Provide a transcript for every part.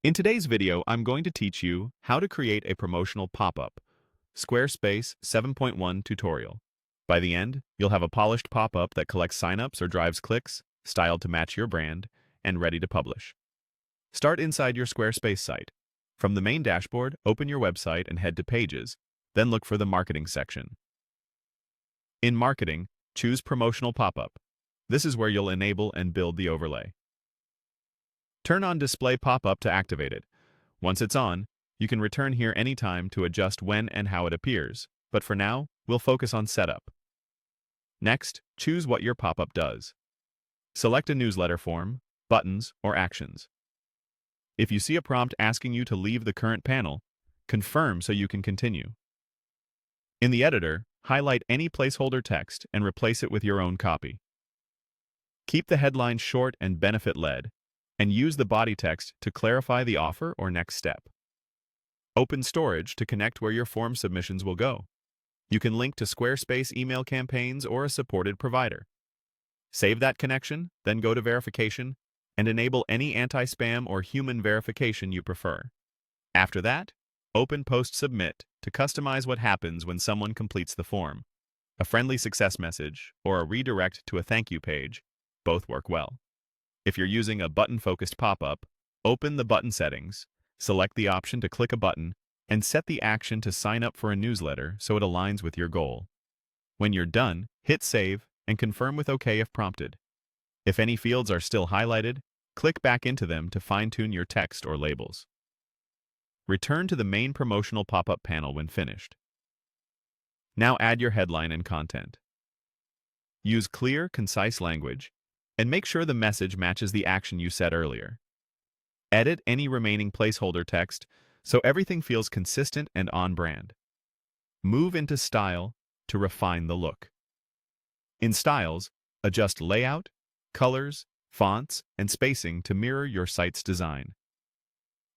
In today's video, I'm going to teach you how to create a promotional pop-up, Squarespace 7.1 tutorial. By the end, you'll have a polished pop-up that collects signups or drives clicks, styled to match your brand, and ready to publish. Start inside your Squarespace site. From the main dashboard, open your website and head to Pages, then look for the Marketing section. In Marketing, choose Promotional Pop-up. This is where you'll enable and build the overlay. Turn on Display Pop-up to activate it. Once it's on, you can return here anytime to adjust when and how it appears, but for now, we'll focus on Setup. Next, choose what your pop-up does. Select a newsletter form, buttons, or actions. If you see a prompt asking you to leave the current panel, confirm so you can continue. In the editor, highlight any placeholder text and replace it with your own copy. Keep the headline short and benefit-led, and use the body text to clarify the offer or next step. Open Storage to connect where your form submissions will go. You can link to Squarespace email campaigns or a supported provider. Save that connection, then go to Verification, and enable any anti-spam or human verification you prefer. After that, open Post Submit to customize what happens when someone completes the form. A friendly success message or a redirect to a thank you page both work well. If you're using a button-focused pop-up, open the button settings, select the option to click a button, and set the action to sign up for a newsletter so it aligns with your goal. When you're done, hit Save and confirm with OK if prompted. If any fields are still highlighted, click back into them to fine-tune your text or labels. Return to the main promotional pop-up panel when finished. Now add your headline and content. Use clear, concise language, and make sure the message matches the action you set earlier. Edit any remaining placeholder text so everything feels consistent and on-brand. Move into Style to refine the look. In Styles, adjust layout, colors, fonts, and spacing to mirror your site's design.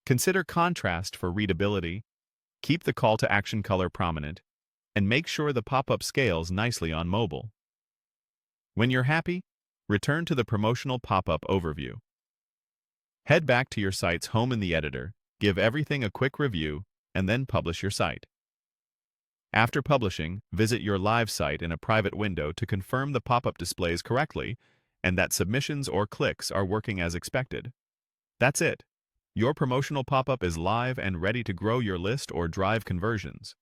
Consider contrast for readability, keep the call to action color prominent, and make sure the pop-up scales nicely on mobile. When you're happy, return to the promotional pop-up overview. Head back to your site's home in the editor, give everything a quick review, and then publish your site. After publishing, visit your live site in a private window to confirm the pop-up displays correctly and that submissions or clicks are working as expected. That's it. Your promotional pop-up is live and ready to grow your list or drive conversions.